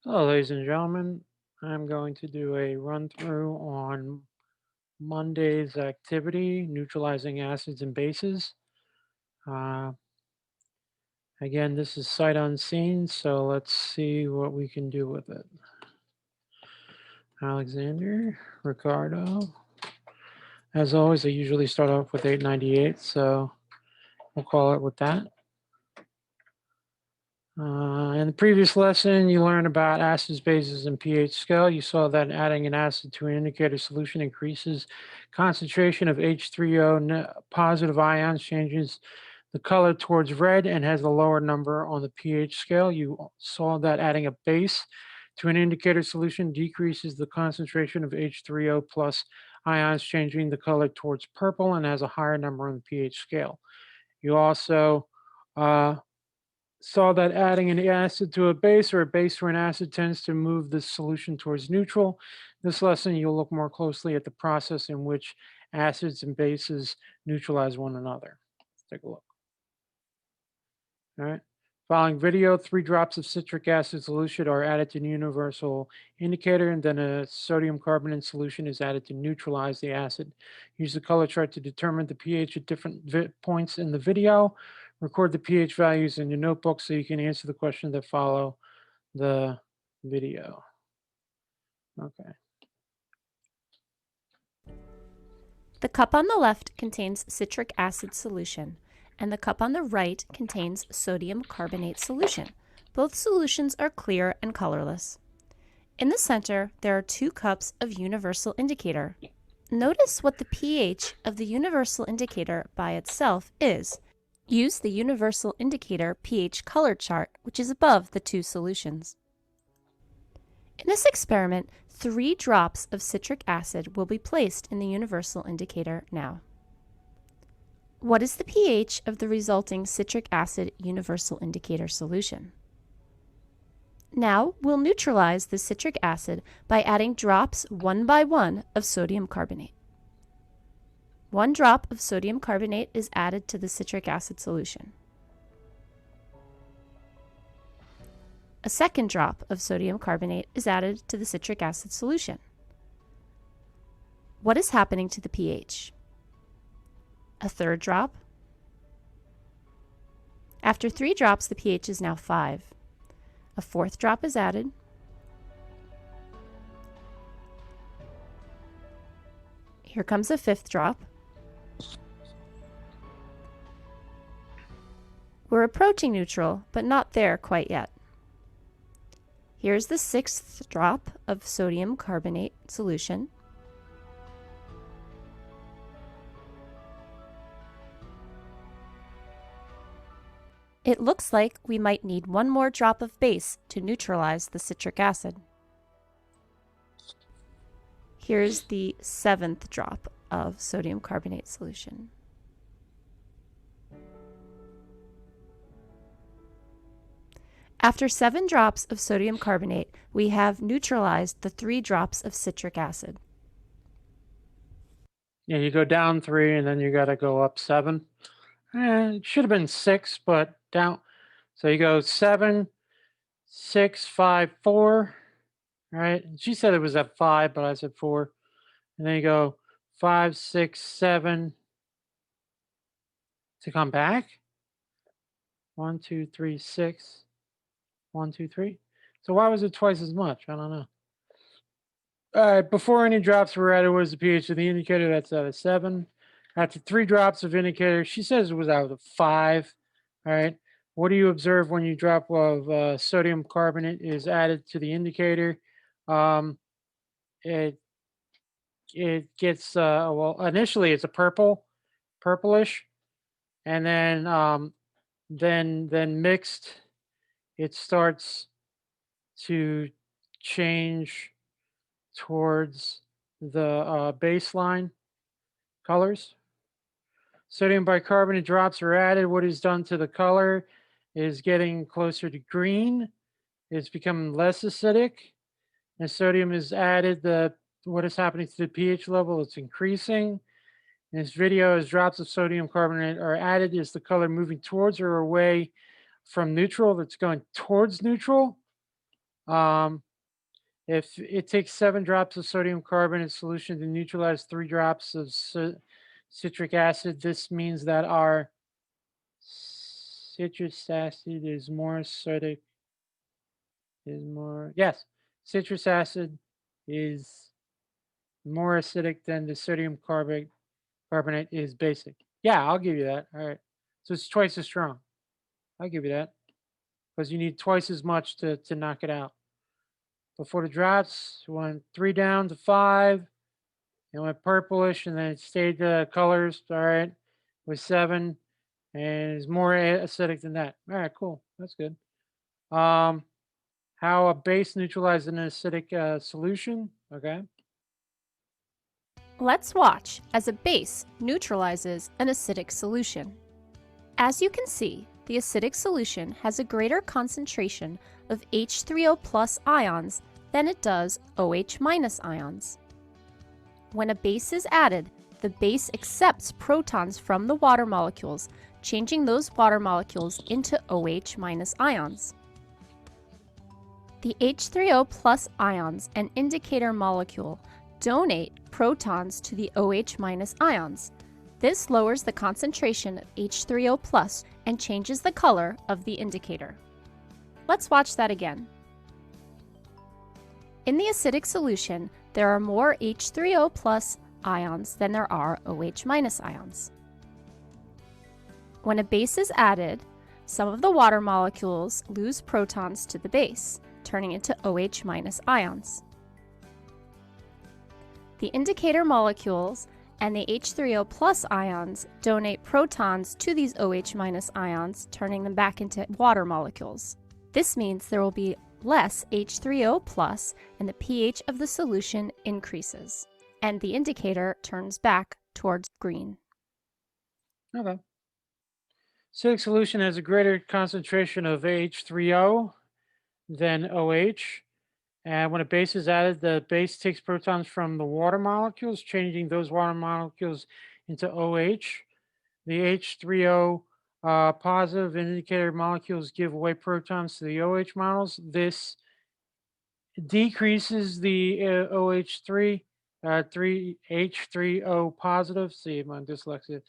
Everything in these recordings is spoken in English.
Hello, ladies and gentlemen. I'm going to do a run through on Monday's activity, neutralizing acids and bases. Uh, Again, this is sight unseen, so let's see what we can do with it. Alexander, Riccardo. As always, I usually start off with 898, so we'll call it with that. In the previous lesson, you learned about acids, bases, and pH scale. You saw that adding an acid to an indicator solution increases concentration of H3O positive ions, changes the color towards red, and has a lower number on the pH scale. You saw that adding a base to an indicator solution decreases the concentration of H3O plus ions, changing the color towards purple, and has a higher number on the pH scale. You also uh, saw that adding an acid to a base or a base to an acid tends to move the solution towards neutral. This lesson, you'll look more closely at the process in which acids and bases neutralize one another. Let's take a look. All right. Following video, 3 drops of citric acid solution are added to the universal indicator, and then a sodium carbonate solution is added to neutralize the acid. Use the color chart to determine the pH at different points in the video. Record the pH values in your notebook so you can answer the questions that follow the video. Okay. The cup on the left contains citric acid solution, and the cup on the right contains sodium carbonate solution. Both solutions are clear and colorless. In the center, there are 2 cups of universal indicator. Notice what the pH of the universal indicator by itself is. Use the universal indicator pH color chart, which is above the 2 solutions. In this experiment, 3 drops of citric acid will be placed in the universal indicator now. What is the pH of the resulting citric acid universal indicator solution? Now we'll neutralize the citric acid by adding drops one by one of sodium carbonate. 1 drop of sodium carbonate is added to the citric acid solution. A second drop of sodium carbonate is added to the citric acid solution. What is happening to the pH? A third drop. After 3 drops, the pH is now 5. A fourth drop is added. Here comes a 5th drop. We're approaching neutral, but not there quite yet. Here's the 6th drop of sodium carbonate solution. It looks like we might need 1 more drop of base to neutralize the citric acid. Here's the 7th drop of sodium carbonate solution. After 7 drops of sodium carbonate, we have neutralized the 3 drops of citric acid. Yeah, you go down 3 and then you got to go up 7. It should have been 6, but down. So you go 7, 6, 5, 4. Right? She said it was at 5, but I said 4. And then you go 5, 6, 7 to come back. 1, 2, 3, 6. 1, 2, 3. So why was it twice as much? I don't know. All right, before any drops were added, what was the pH of the indicator? That's out of 7. After 3 drops of indicator, she says it was out of 5. All right. What do you observe when you drop of sodium carbonate is added to the indicator? Um, it it gets well, initially it's a purplish, and then mixed, it starts to change towards the baseline colors. Sodium bicarbonate drops are added. What is done to the color is getting closer to green. It's becoming less acidic. And sodium is added. What is happening to the pH level? It's increasing. In this video, as drops of sodium carbonate are added, is the color moving towards or away from neutral? That's going towards neutral. If it takes 7 drops of sodium carbonate solution to neutralize 3 drops of citric acid, this means that our citrus acid is more acidic. Yes, citrus acid is more acidic than the sodium carbonate is basic. Yeah, I'll give you that. All right. So it's twice as strong. I'll give you that because you need twice as much to knock it out. Before the drops, went 3 down to 5. It went purplish and then it stayed colors. All right. With 7 and it's more acidic than that. All right, cool. That's good. How a base neutralizes an acidic solution. Okay. Let's watch as a base neutralizes an acidic solution. As you can see, the acidic solution has a greater concentration of H3O plus ions than it does OH minus ions. When a base is added, the base accepts protons from the water molecules, changing those water molecules into OH minus ions. The H3O plus ions and indicator molecule donate protons to the OH minus ions. This lowers the concentration of H3O plus and changes the color of the indicator. Let's watch that again. In the acidic solution, there are more H3O plus ions than there are OH minus ions. When a base is added, some of the water molecules lose protons to the base, turning into OH minus ions. The indicator molecules and the H3O plus ions donate protons to these OH minus ions, turning them back into water molecules. This means there will be less H3O plus and the pH of the solution increases, and the indicator turns back towards green. Okay. Acidic solution has a greater concentration of H3O than OH. And when a base is added, the base takes protons from the water molecules, changing those water molecules into OH. The H3O positive indicator molecules give away protons to the OH models. This decreases the OH3, 3H3O positive, see my dyslexia,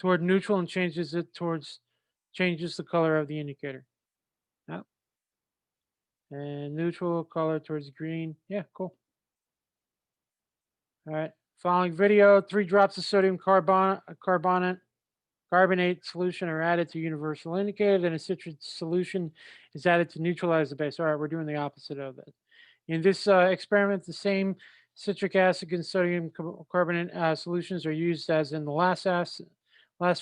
toward neutral and changes the color of the indicator. Yep. And neutral color towards green. Yeah, cool. All right. Following video, 3 drops of sodium carbonate solution are added to universal indicator. Then a citric solution is added to neutralize the base. All right, we're doing the opposite of that. In this experiment, the same citric acid and sodium carbonate solutions are used as in the last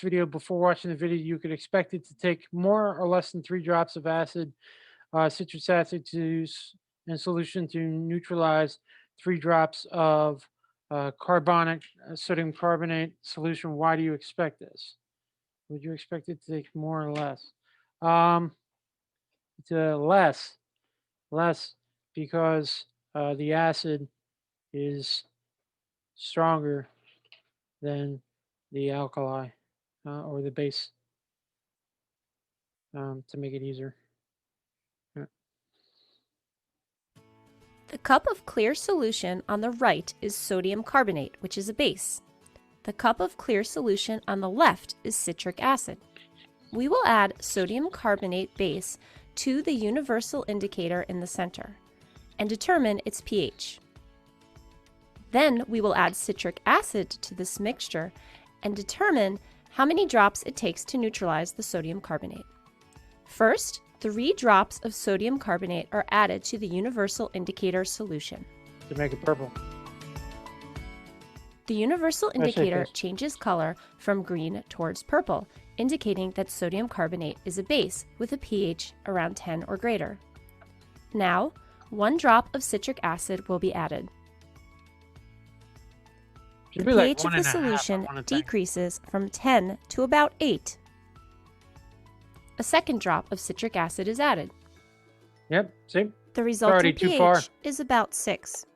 video. Before watching the video, you could expect it to take more or less than 3 drops of citrus acid in solution to neutralize 3 drops of sodium carbonate solution. Why do you expect this? Would you expect it to take more or less? It's less because the acid is stronger than the alkali or the base to make it easier. Yeah. The cup of clear solution on the right is sodium carbonate, which is a base. The cup of clear solution on the left is citric acid. We will add sodium carbonate base to the universal indicator in the center and determine its pH. Then we will add citric acid to this mixture and determine how many drops it takes to neutralize the sodium carbonate. First, 3 drops of sodium carbonate are added to the universal indicator solution. To make it purple. The universal indicator changes color from green towards purple, indicating that sodium carbonate is a base with a pH around 10 or greater. Now, 1 drop of citric acid will be added. The pH of the solution decreases from 10 to about 8. A second drop of citric acid is added. Yep, see? The resulting pH is about 6.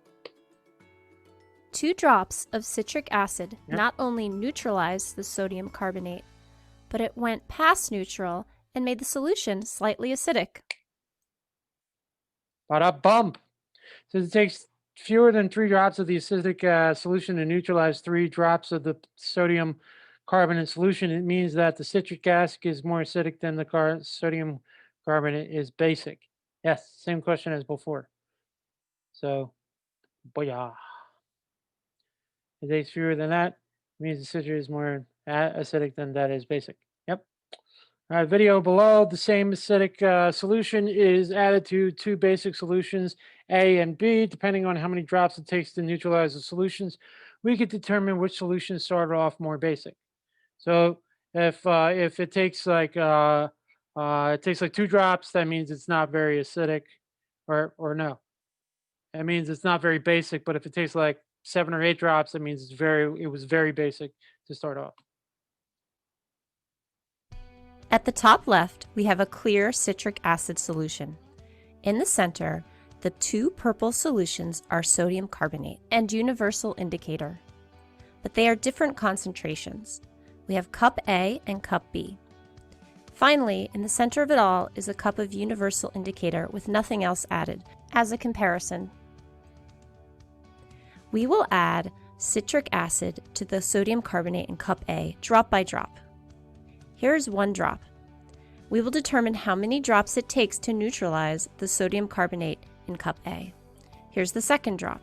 2 drops of citric acid not only neutralized the sodium carbonate, but it went past neutral and made the solution slightly acidic. Bada bump. Since it takes fewer than 3 drops of the acidic solution to neutralize 3 drops of the sodium carbonate solution, it means that the citric acid is more acidic than the sodium carbonate is basic. Yes, same question as before. So, booyah. It takes fewer than that, means the citric is more acidic than that is basic. Yep. Video below, the same acidic solution is added to 2 basic solutions, A and B. Depending on how many drops it takes to neutralize the solutions, we could determine which solution started off more basic. So if it takes like 2 drops, that means it's not very acidic, or no, that means it's not very basic. But if it takes like 7 or 8 drops, that means it was very basic to start off. At the top left, we have a clear citric acid solution. In the center, the 2 purple solutions are sodium carbonate and universal indicator, but they are different concentrations. We have cup A and cup B. Finally, in the center of it all is a cup of universal indicator with nothing else added. As a comparison, we will add citric acid to the sodium carbonate in cup A drop by drop. Here's 1 drop. We will determine how many drops it takes to neutralize the sodium carbonate in cup A. Here's the second drop.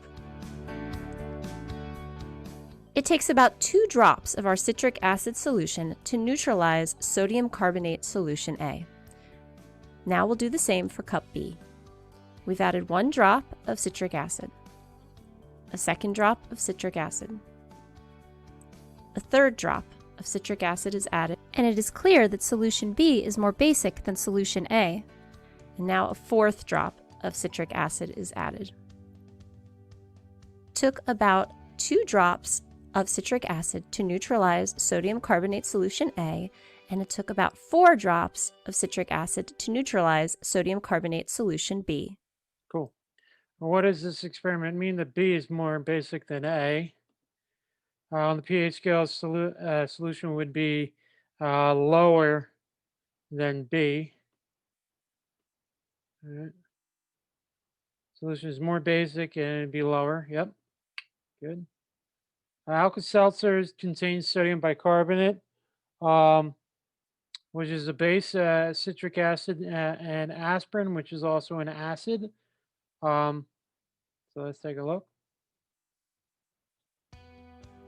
It takes about 2 drops of our citric acid solution to neutralize sodium carbonate solution A. Now we'll do the same for cup B. We've added 1 drop of citric acid, a second drop of citric acid, a third drop of citric acid is added, and it is clear that solution B is more basic than solution A. And now a 4th drop of citric acid is added. Took about 2 drops of citric acid to neutralize sodium carbonate solution A, and it took about 4 drops of citric acid to neutralize sodium carbonate solution B. Cool. Well, what does this experiment mean that B is more basic than A? On the pH scale, solution would be lower than B. All right. Solution is more basic and it'd be lower. Yep, good. Alka-Seltzers contains sodium bicarbonate, which is a base, citric acid, and aspirin, which is also an acid. So let's take a look.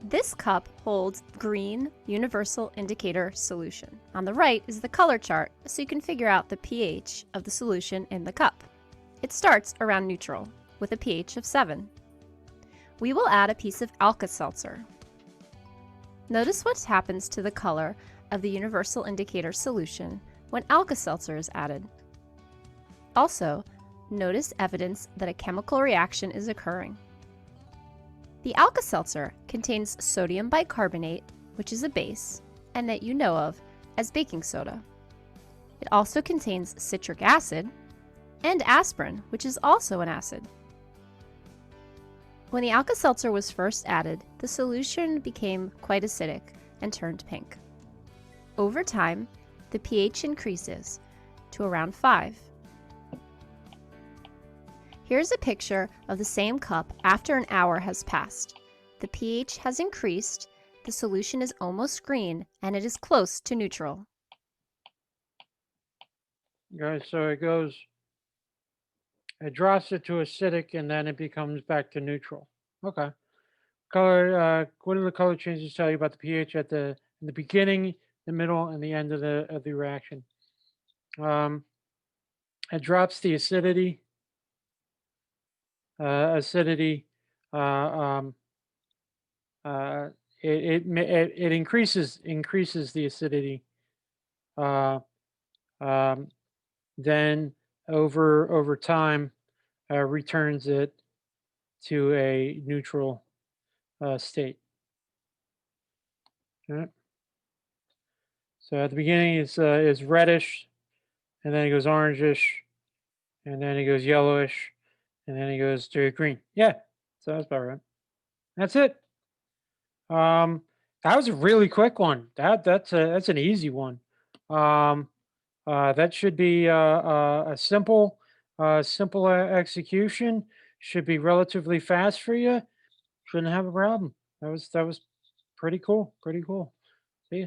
This cup holds green universal indicator solution. On the right is the color chart, so you can figure out the pH of the solution in the cup. It starts around neutral with a pH of 7. We will add a piece of Alka-Seltzer. Notice what happens to the color of the universal indicator solution when Alka-Seltzer is added. Also, notice evidence that a chemical reaction is occurring. The Alka-Seltzer contains sodium bicarbonate, which is a base, and that you know of as baking soda. It also contains citric acid and aspirin, which is also an acid. When the Alka-Seltzer was first added, the solution became quite acidic and turned pink. Over time, the pH increases to around 5. Here's a picture of the same cup after an hour has passed. The pH has increased, the solution is almost green, and it is close to neutral. Guys, so it drops it to acidic and then it becomes back to neutral. Okay. Color, what do the color changes tell you about the pH in the beginning, the middle, and the end of the reaction? It drops the acidity. It increases the acidity. Then over time returns it to a neutral state. All right. So at the beginning is reddish, and then it goes orangish, and then it goes yellowish, and then it goes to green. Yeah, so that's about right. That's it. That was a really quick one. That's an easy one. That should be a simple Simple execution should be relatively fast for you. Shouldn't have a problem. That was pretty cool. Pretty cool. See ya.